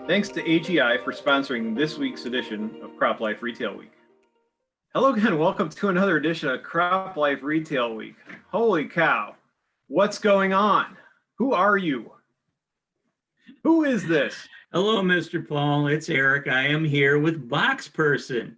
Thanks to AGI for sponsoring this week's edition of CropLife Retail Week. Hello again, welcome to another edition of CropLife Retail Week. Holy cow, what's going on? Who are you? Who is this? Hello, Mr. Paul, it's Eric. I am here with Box Person.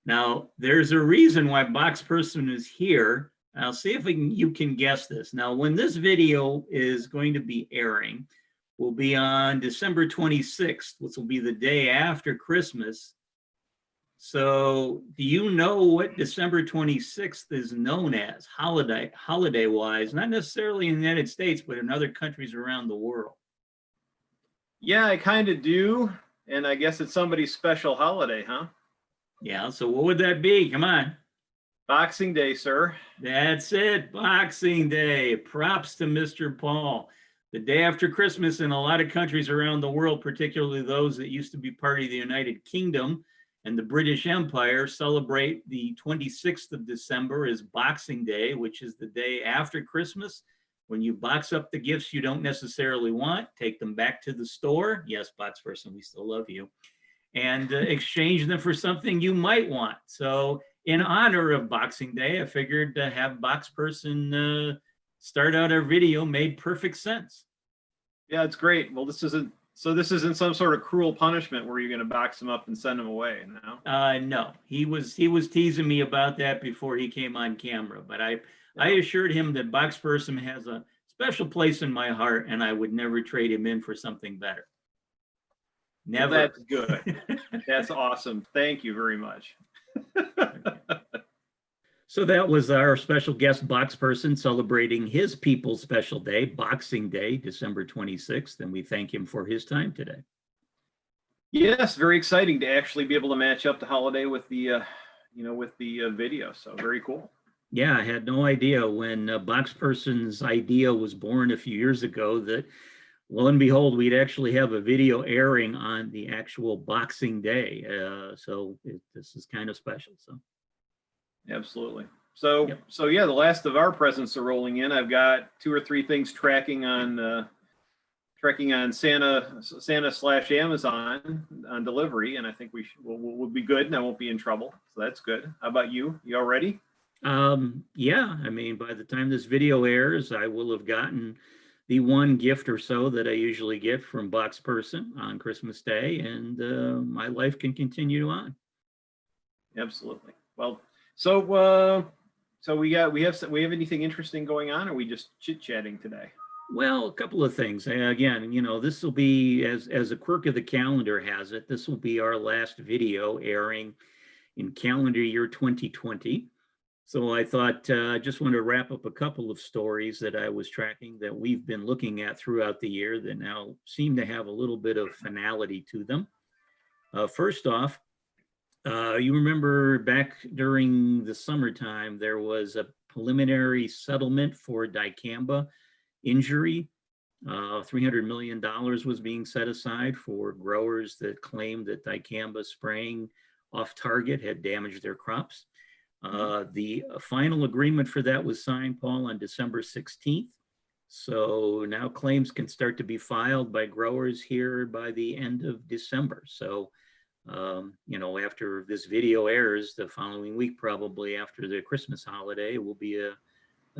Now, there's a reason why Box Person is here. I'll see if you can guess this. Now, when this video is going to be airing, will be on December 26th, which will be the day after Christmas. So do you know what December 26th is known as holiday-wise, not necessarily in the United States, but in other countries around the world? Yeah, I kind of do. And I guess it's somebody's special holiday, huh? Yeah, so what would that be? Come on. Boxing Day, sir. That's it, Boxing Day. Props to Mr. Paul. The day after Christmas in a lot of countries around the world, particularly those that used to be part of the United Kingdom and the British Empire, celebrate the 26th of December as Boxing Day, which is the day after Christmas, when you box up the gifts you don't necessarily want, take them back to the store. Yes, Box Person, we still love you. And exchange them for something you might want. So in honor of Boxing Day, I figured to have Box Person start out our video. Made perfect sense. Yeah, it's great. Well, this isn't some sort of cruel punishment where you're going to box him up and send him away, no? No, he was teasing me about that before he came on camera, but I assured him that Box Person has a special place in my heart and I would never trade him in for something better. Never. Well, that's good. That's awesome. Thank you very much. So that was our special guest Box Person celebrating his people's special day, Boxing Day, December 26th, and we thank him for his time today. Yes, very exciting to actually be able to match up the holiday with the, video. So very cool. Yeah, I had no idea when Box Person's idea was born a few years ago that, lo and behold, we'd actually have a video airing on the actual Boxing Day. This is kind of special. So. Absolutely. So yeah, the last of our presents are rolling in. I've got 2 or 3 things tracking on Santa/Amazon on delivery, and I think we'll be good, and I won't be in trouble. So that's good. How about you? You all ready? Yeah. I mean, by the time this video airs, I will have gotten the one gift or so that I usually get from Box Person on Christmas Day, and my life can continue on. Absolutely. Well. So we have anything interesting going on, or are we just chit-chatting today? Well, a couple of things. Again, this will be, as a quirk of the calendar has it, this will be our last video airing in calendar year 2020. So I thought I just want to wrap up a couple of stories that I was tracking that we've been looking at throughout the year that now seem to have a little bit of finality to them. First off, you remember back during the summertime, there was a preliminary settlement for Dicamba injury. $300 million was being set aside for growers that claimed that Dicamba spraying off target had damaged their crops. The final agreement for that was signed, Paul, on December 16th. So now claims can start to be filed by growers here by the end of December. So after this video airs the following week, probably after the Christmas holiday, will be a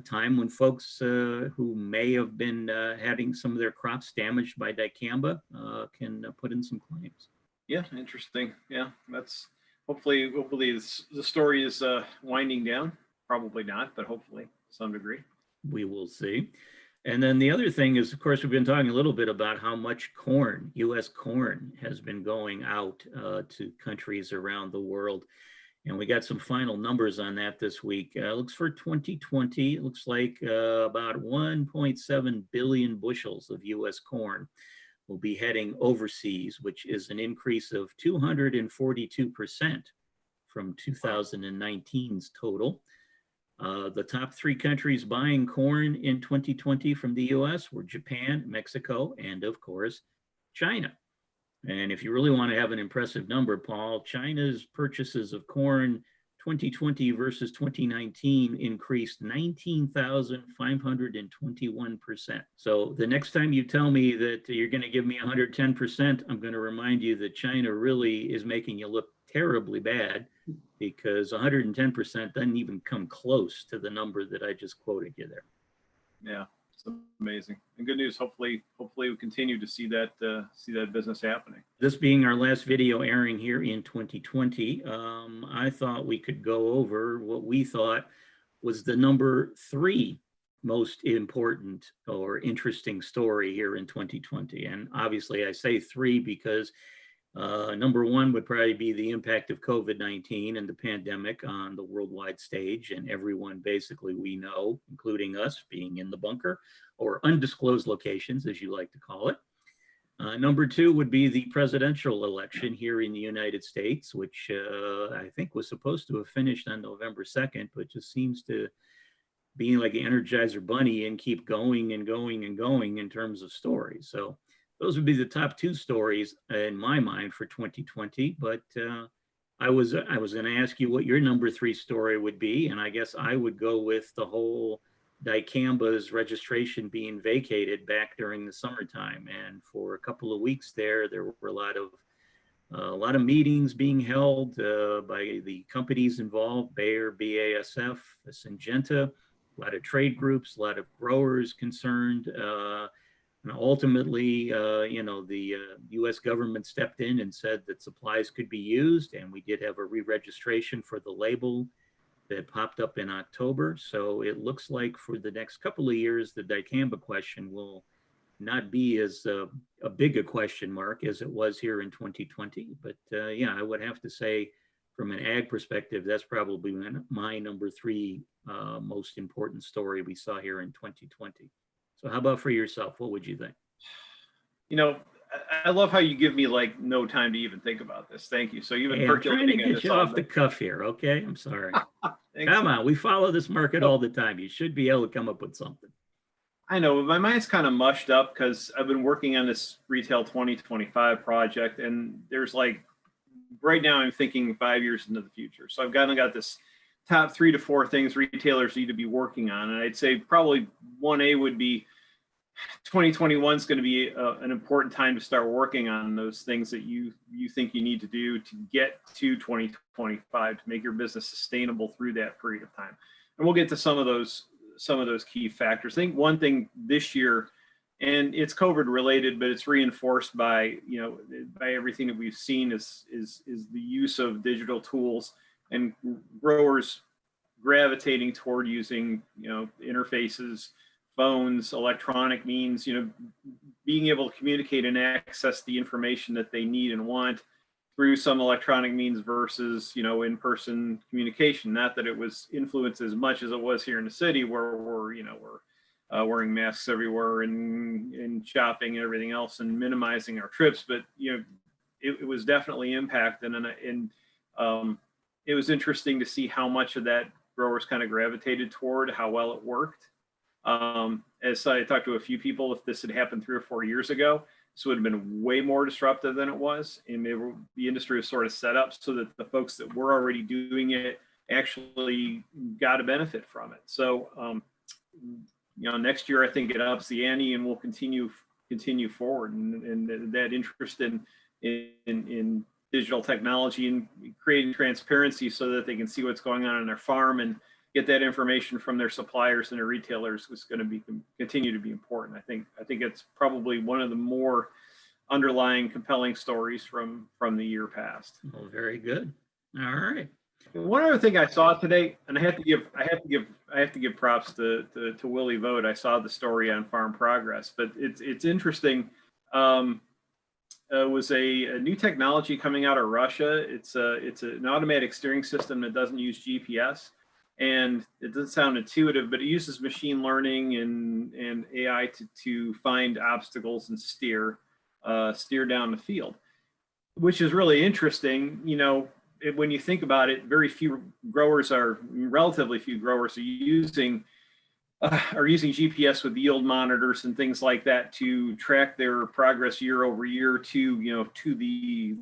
time when folks who may have been having some of their crops damaged by Dicamba can put in some claims. Yeah, interesting. Yeah, that's hopefully the story is winding down. Probably not, but hopefully to some degree. We will see. And then the other thing is, of course, we've been talking a little bit about how much corn, U.S. corn, has been going out to countries around the world. And we got some final numbers on that this week. Looks for 2020, it looks like about 1.7 billion bushels of U.S. corn will be heading overseas, which is an increase of 242% from 2019's total. The top 3 countries buying corn in 2020 from the US were Japan, Mexico, and of course, China. And if you really want to have an impressive number, Paul, China's purchases of corn 2020 versus 2019 increased 19,521%. So the next time you tell me that you're going to give me 110%, I'm going to remind you that China really is making you look terribly bad, because 110% doesn't even come close to the number that I just quoted you there. Yeah, it's amazing. And good news. Hopefully we continue to see that business happening. This being our last video airing here in 2020, I thought we could go over what we thought was the number 3 most important or interesting story here in 2020. And obviously I say 3 because number 1 would probably be the impact of COVID-19 and the pandemic on the worldwide stage, and everyone basically we know, including us, being in the bunker or undisclosed locations, as you like to call it. Number 2 would be the presidential election here in the United States, which I think was supposed to have finished on November 2nd, but just seems to be like an Energizer Bunny and keep going and going and going in terms of stories. So those would be the top 2 stories in my mind for 2020. But I was going to ask you what your number 3 story would be, and I guess I would go with the whole Dicamba's registration being vacated back during the summertime. And for a couple of weeks there were a lot of meetings being held by the companies involved: Bayer, BASF, Syngenta, a lot of trade groups, a lot of growers concerned. And ultimately, the U.S. government stepped in and said that supplies could be used, and we did have a re-registration for the label that popped up in October. So it looks like for the next couple of years, the Dicamba question will not be as a big a question mark as it was here in 2020. But yeah, I would have to say, from an ag perspective, that's probably my number 3 most important story we saw here in 2020. So how about for yourself? What would you think? I love how you give me like no time to even think about this. Thank you. So you've been percolating. I'm trying to get you off the cuff here, okay? I'm sorry. Come on, we follow this market all the time. You should be able to come up with something. I know, but my mind's kind of mushed up because I've been working on this Retail 2025 project, and there's like, right now I'm thinking 5 years into the future. So I've got this top 3 to 4 things retailers need to be working on. And I'd say probably 1A would be 2021 is going to be an important time to start working on those things that you think you need to do to get to 2025 to make your business sustainable through that period of time. And we'll get to some of those key factors. I think one thing this year, and it's COVID related, but it's reinforced by everything that we've seen is the use of digital tools and growers gravitating toward using interfaces, phones, electronic means, being able to communicate and access the information that they need and want through some electronic means versus in-person communication. Not that it was influenced as much as it was here in the city, where we're wearing masks everywhere and shopping and everything else and minimizing our trips, but it was definitely impacted, and it was interesting to see how much of that growers kind of gravitated toward, how well it worked. As I talked to a few people, if this had happened 3 or 4 years ago, this would have been way more disruptive than it was. And the industry was sort of set up so that the folks that were already doing it actually got a benefit from it. So, next year, I think it ups the ante and we'll continue forward. And that interest in digital technology and creating transparency so that they can see what's going on in their farm and get that information from their suppliers and their retailers is going to continue to be important. I think it's probably one of the more underlying compelling stories from the year past. Well, very good. All right. One other thing I saw today, and I have to give props to Willie Vogt. I saw the story on Farm Progress, but it's interesting. Was a new technology coming out of Russia. It's an automatic steering system that doesn't use GPS. And it doesn't sound intuitive, but it uses machine learning and AI to find obstacles and steer down the field, which is really interesting. When you think about it, relatively few growers are using GPS with yield monitors and things like that to track their progress year over year to the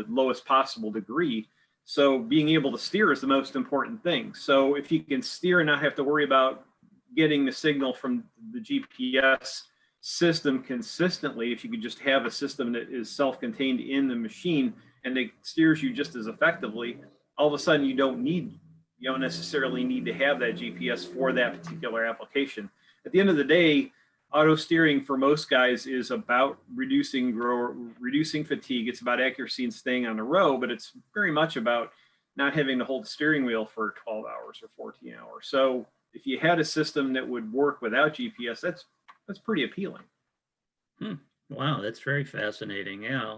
lowest possible degree. So being able to steer is the most important thing. So if you can steer and not have to worry about getting the signal from the GPS system consistently, if you could just have a system that is self-contained in the machine and it steers you just as effectively, all of a sudden you don't necessarily need to have that GPS for that particular application. At the end of the day, auto steering for most guys is about reducing fatigue. It's about accuracy and staying on the road, but it's very much about not having to hold the steering wheel for 12 hours or 14 hours. So if you had a system that would work without GPS, that's pretty appealing. Wow, that's very fascinating. Yeah,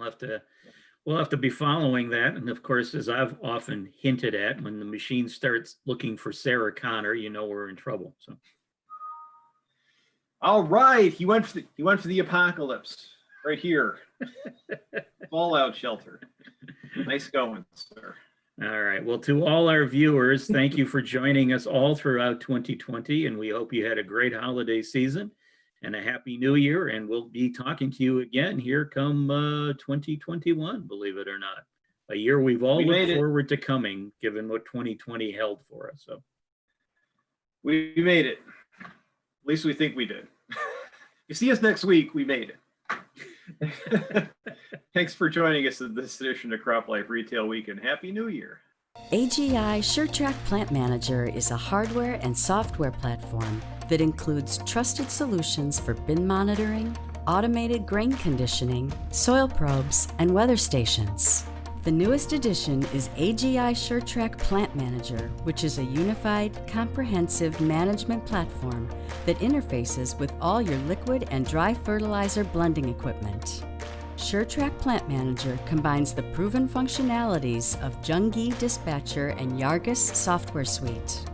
we'll have to be following that. And of course, as I've often hinted at, when the machine starts looking for Sarah Connor, we're in trouble. So. All right, he went for the apocalypse right here. Fallout shelter. Nice going, sir. All right. Well, to all our viewers, thank you for joining us all throughout 2020, and we hope you had a great holiday season and a happy new year. And we'll be talking to you again here come 2021, believe it or not. A year we've all looked forward to coming, given what 2020 held for us. So we made it. At least we think we did. You see us next week, we made it. Thanks for joining us in this edition of CropLife Retail Week, and Happy New Year. AGI SureTrack Plant Manager is a hardware and software platform that includes trusted solutions for bin monitoring, automated grain conditioning, soil probes, and weather stations. The newest addition is AGI SureTrack Plant Manager, which is a unified, comprehensive management platform that interfaces with all your liquid and dry fertilizer blending equipment. SureTrack Plant Manager combines the proven functionalities of Jungi Dispatcher and Yargus software suite.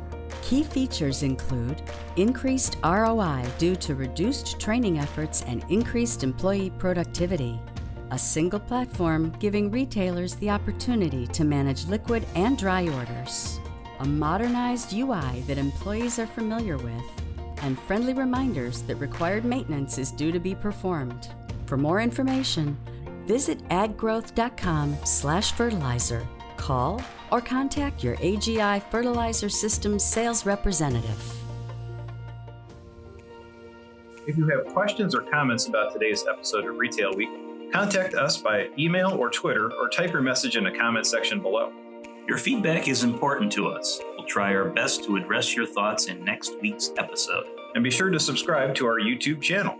Key features include increased ROI due to reduced training efforts and increased employee productivity, a single platform giving retailers the opportunity to manage liquid and dry orders, a modernized UI that employees are familiar with, and friendly reminders that required maintenance is due to be performed. For more information, visit aggrowth.com/fertilizer, call, or contact your AGI Fertilizer Systems sales representative. If you have questions or comments about today's episode of Retail Week, contact us by email or Twitter, or type your message in the comment section below. Your feedback is important to us. We'll try our best to address your thoughts in next week's episode. And be sure to subscribe to our YouTube channel.